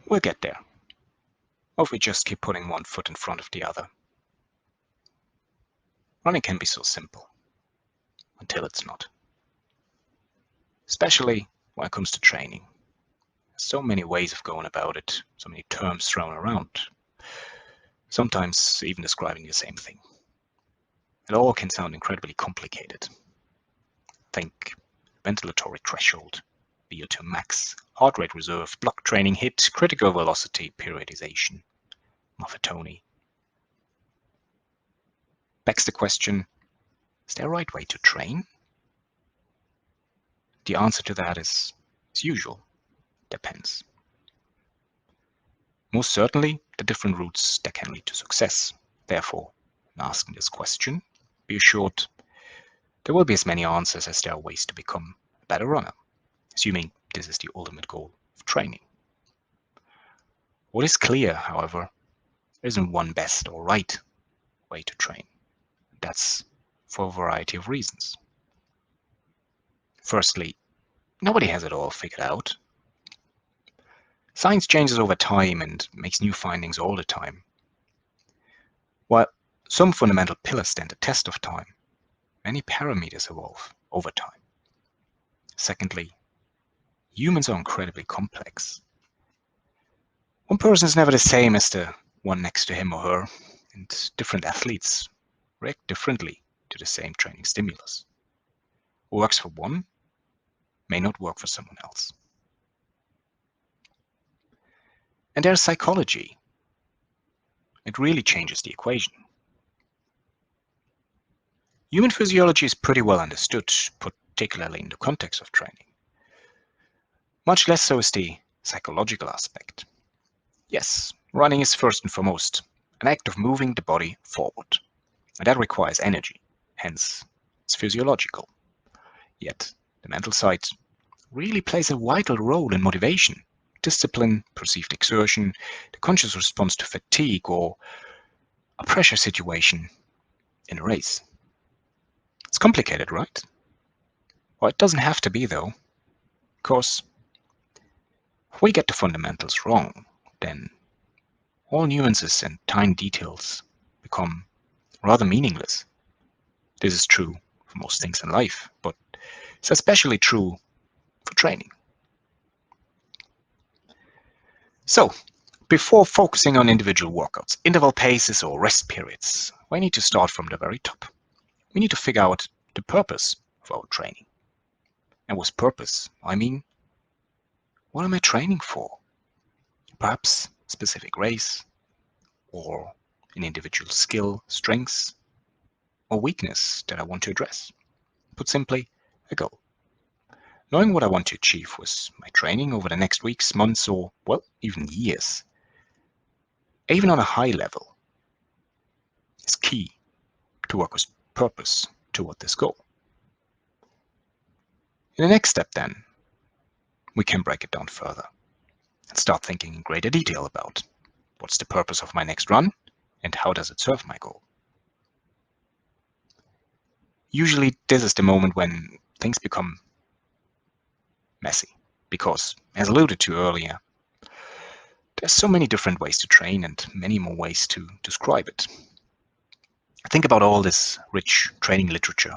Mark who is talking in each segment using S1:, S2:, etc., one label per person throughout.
S1: We'll get there. Or if we just keep putting one foot in front of the other. Running can be so simple, until it's not. Especially when it comes to training. There's so many ways of going about it, so many terms thrown around, sometimes even describing the same thing. It all can sound incredibly complicated. Think ventilatory threshold, VO2 max, heart rate reserve, block training hit, critical velocity periodization, Maffetoni. Begs the question, is there a right way to train? The answer to that is, as usual, depends. Most certainly, the different routes that can lead to success. Therefore, in asking this question, be assured there will be as many answers as there are ways to become a better runner, assuming this is the ultimate goal of training. What is clear, however, there isn't one best or right way to train. That's for a variety of reasons. Firstly, nobody has it all figured out. Science changes over time and makes new findings all the time. While some fundamental pillars stand the test of time, many parameters evolve over time. Secondly, humans are incredibly complex. One person is never the same as the one next to him or her, and different athletes react differently to the same training stimulus. What works for one may not work for someone else. And there's psychology. It really changes the equation. Human physiology is pretty well understood, particularly in the context of training. Much less so is the psychological aspect. Yes, running is first and foremost an act of moving the body forward, and that requires energy, hence it's physiological. Yet, the mental side really plays a vital role in motivation, discipline, perceived exertion, the conscious response to fatigue, or a pressure situation in a race. It's complicated, right? Well, it doesn't have to be, though, because if we get the fundamentals wrong, then all nuances and tiny details become rather meaningless. This is true for most things in life, but it's especially true for training. So, before focusing on individual workouts, interval paces, or rest periods, we need to start from the very top. We need to figure out the purpose of our training. And with purpose, I mean, what am I training for? Perhaps a specific race, or an individual skill, strengths, or weakness that I want to address. Put simply, a goal. Knowing what I want to achieve with my training over the next weeks, months, or, well, even years, even on a high level, is key to work with purpose toward this goal. In the next step, then, we can break it down further and start thinking in greater detail about what's the purpose of my next run and how does it serve my goal. Usually, this is the moment when things become messy because, as alluded to earlier, there's so many different ways to train and many more ways to describe it. Think about all this rich training literature.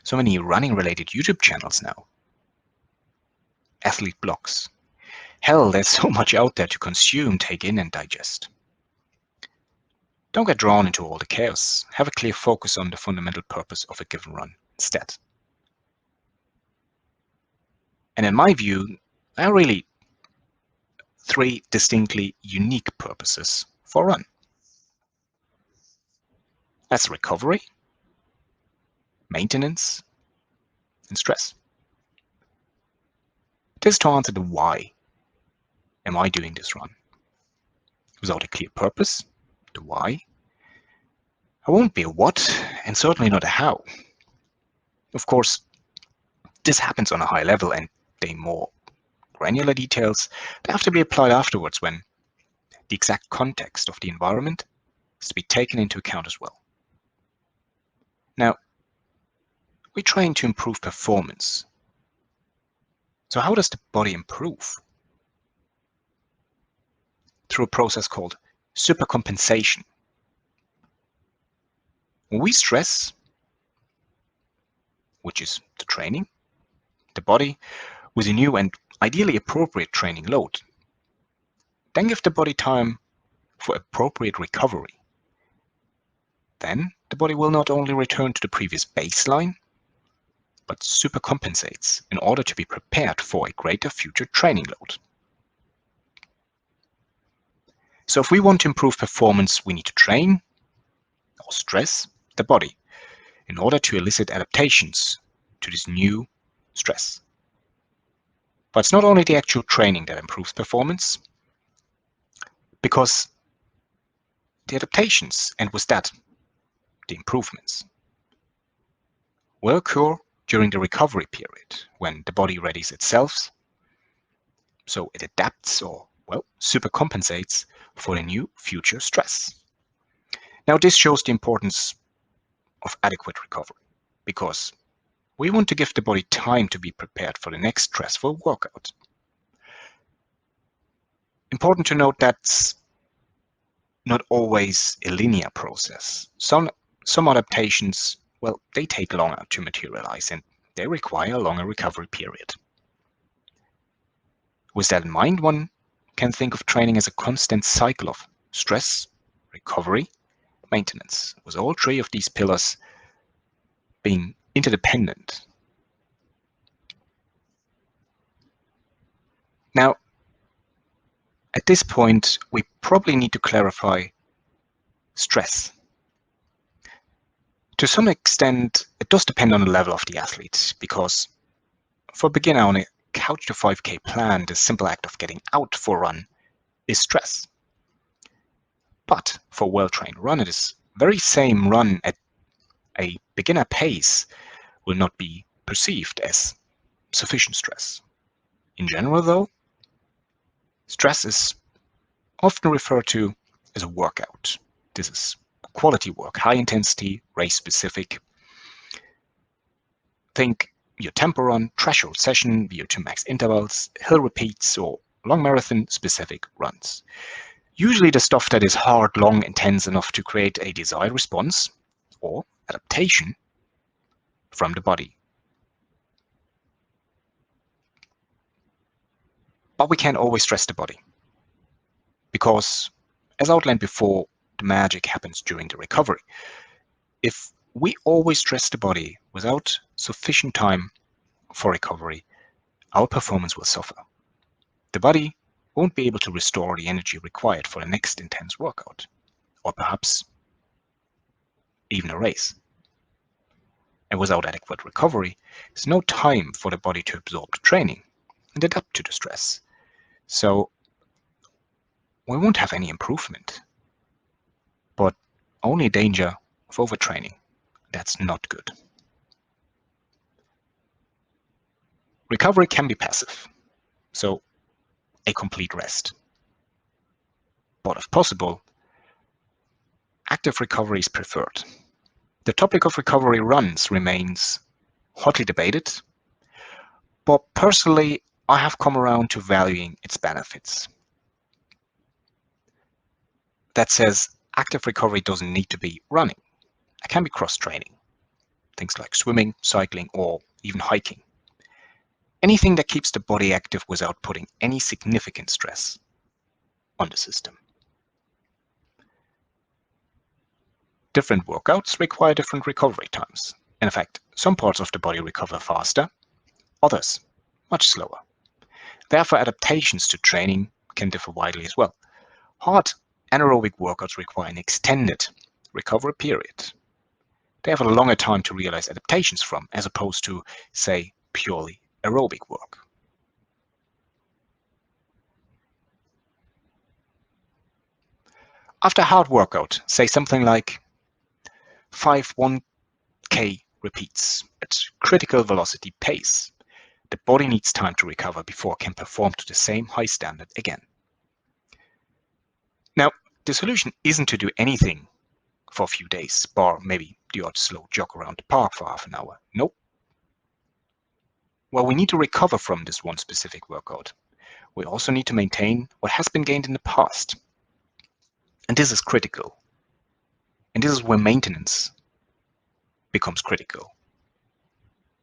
S1: So many running-related YouTube channels now. Athlete blogs. Hell, there's so much out there to consume, take in, and digest. Don't get drawn into all the chaos. Have a clear focus on the fundamental purpose of a given run instead. And in my view, there are really three distinctly unique purposes for a run. That's recovery, maintenance, and stress. It is to answer the why am I doing this run. Without a clear purpose, the why, I won't be a what, and certainly not a how. Of course, this happens on a high level, and the more granular details, they have to be applied afterwards when the exact context of the environment is to be taken into account as well. Now, we train to improve performance. So how does the body improve? through a process called supercompensation. When we stress, which is the training, the body with a new and ideally appropriate training load, then give the body time for appropriate recovery. Then the body will not only return to the previous baseline, but supercompensates in order to be prepared for a greater future training load. So if we want to improve performance, we need to train or stress the body in order to elicit adaptations to this new stress. But it's not only the actual training that improves performance, because the adaptations, and with that, the improvements, will occur during the recovery period when the body readies itself, so it adapts or, well, supercompensates for the new future stress. Now, this shows the importance of adequate recovery, because we want to give the body time to be prepared for the next stressful workout. Important to note that's not always a linear process. Some adaptations, well, they take longer to materialize and they require a longer recovery period. With that in mind, one can think of training as a constant cycle of stress, recovery, maintenance, with all three of these pillars being interdependent. Now, at this point, we probably need to clarify stress. To some extent, it does depend on the level of the athlete, because for a beginner on a Couch to 5K plan, the simple act of getting out for a run is stress. But for a well-trained runner, this very same run at a beginner pace will not be perceived as sufficient stress. In general, though, stress is often referred to as a workout. This is quality work, high intensity, race specific. Think your tempo run, threshold session, VO2 max intervals, hill repeats, or long marathon specific runs. Usually the stuff that is hard, long, intense enough to create a desired response or adaptation from the body. But we can't always stress the body, because, as outlined before, the magic happens during the recovery. If we always stress the body without sufficient time for recovery, our performance will suffer. The body won't be able to restore the energy required for the next intense workout, or perhaps even a race. And without adequate recovery, there's no time for the body to absorb the training and adapt to the stress. So we won't have any improvement, but only danger of overtraining. That's not good. Recovery can be passive, so a complete rest. But if possible, active recovery is preferred. The topic of recovery runs remains hotly debated, but personally, I have come around to valuing its benefits. That says, active recovery doesn't need to be running. It can be cross-training, things like swimming, cycling, or even hiking. Anything that keeps the body active without putting any significant stress on the system. Different workouts require different recovery times. In fact, some parts of the body recover faster, others much slower. Therefore, adaptations to training can differ widely as well. Hard anaerobic workouts require an extended recovery period. They have a longer time to realize adaptations from, as opposed to, say, purely aerobic work. After a hard workout, say something like 5 1K repeats at critical velocity pace, the body needs time to recover before it can perform to the same high standard again. Now, the solution isn't to do anything for a few days, bar maybe the odd slow jog around the park for half an hour. Nope. Well, we need to recover from this one specific workout. We also need to maintain what has been gained in the past And this is critical. And this is where maintenance becomes critical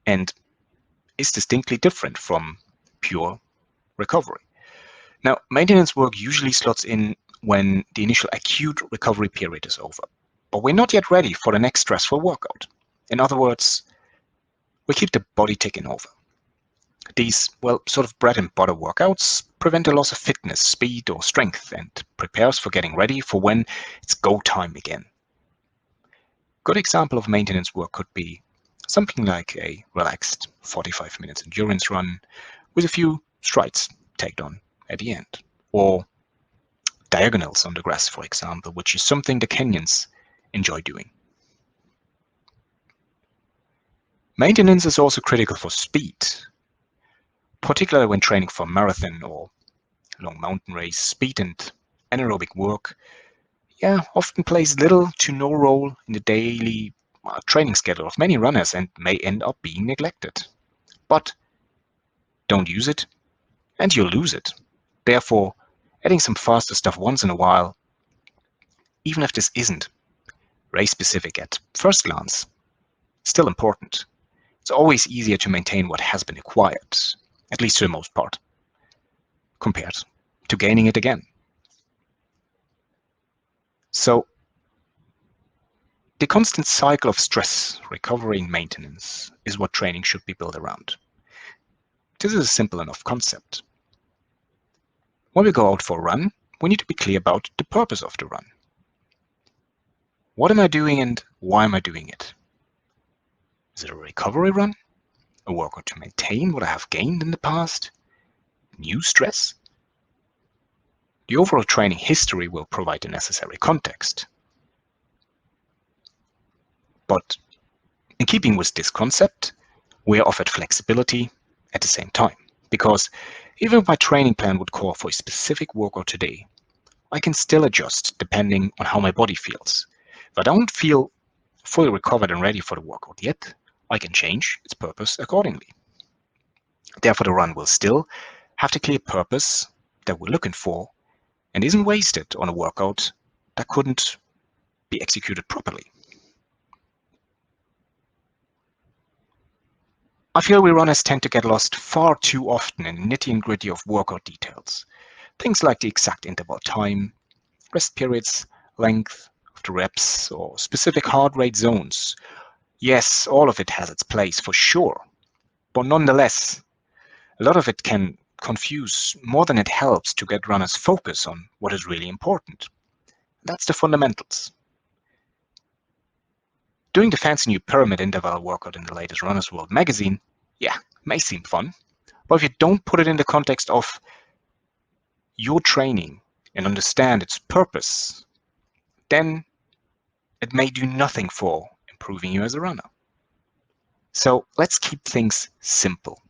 S1: and is distinctly different from pure recovery. Now, maintenance work usually slots in when the initial acute recovery period is over, but we're not yet ready for the next stressful workout. In other words, we keep the body ticking over. These, well, sort of bread and butter workouts prevent a loss of fitness, speed, or strength and prepare us for getting ready for when it's go time again. Good example of maintenance work could be something like a relaxed 45 minutes endurance run with a few strides tagged on at the end, or diagonals on the grass, for example, which is something the Kenyans enjoy doing. Maintenance is also critical for speed, particularly when training for marathon or long mountain race. Speed and anaerobic work often plays little to no role in the daily training schedule of many runners and may end up being neglected. But don't use it and you'll lose it. Therefore, adding some faster stuff once in a while, even if this isn't race-specific at first glance, still important. It's always easier to maintain what has been acquired, at least to the most part, compared to gaining it again. So, the constant cycle of stress, recovery, and maintenance is what training should be built around. This is a simple enough concept. When we go out for a run, we need to be clear about the purpose of the run. What am I doing and why am I doing it? Is it a recovery run? A workout to maintain what I have gained in the past? New stress? The overall training history will provide the necessary context. But in keeping with this concept, we are offered flexibility at the same time, because even if my training plan would call for a specific workout today, I can still adjust depending on how my body feels. If I don't feel fully recovered and ready for the workout yet, I can change its purpose accordingly. Therefore, the run will still have the clear purpose that we're looking for and isn't wasted on a workout that couldn't be executed properly. I feel we runners tend to get lost far too often in the nitty and gritty of workout details. Things like the exact interval time, rest periods, length of the reps, or specific heart rate zones. Yes, all of it has its place for sure, but nonetheless, a lot of it can confuse more than it helps to get runners focus on what is really important. That's the fundamentals. Doing the fancy new pyramid interval workout in the latest Runner's World magazine, may seem fun, but if you don't put it in the context of your training and understand its purpose, then it may do nothing for improving you as a runner. So let's keep things simple.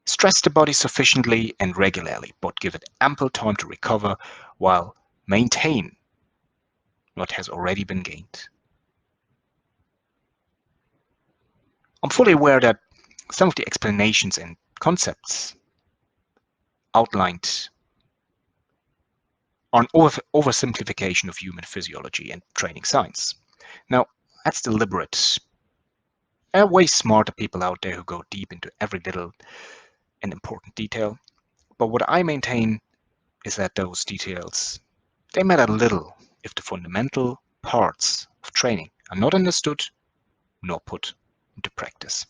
S1: Stress the body sufficiently and regularly, but give it ample time to recover while maintain what has already been gained. I'm fully aware that some of the explanations and concepts outlined are an oversimplification of human physiology and training science. Now, that's deliberate. There are way smarter people out there who go deep into every little and important detail. But what I maintain is that those details, they matter little if the fundamental parts of training are not understood nor put into practice.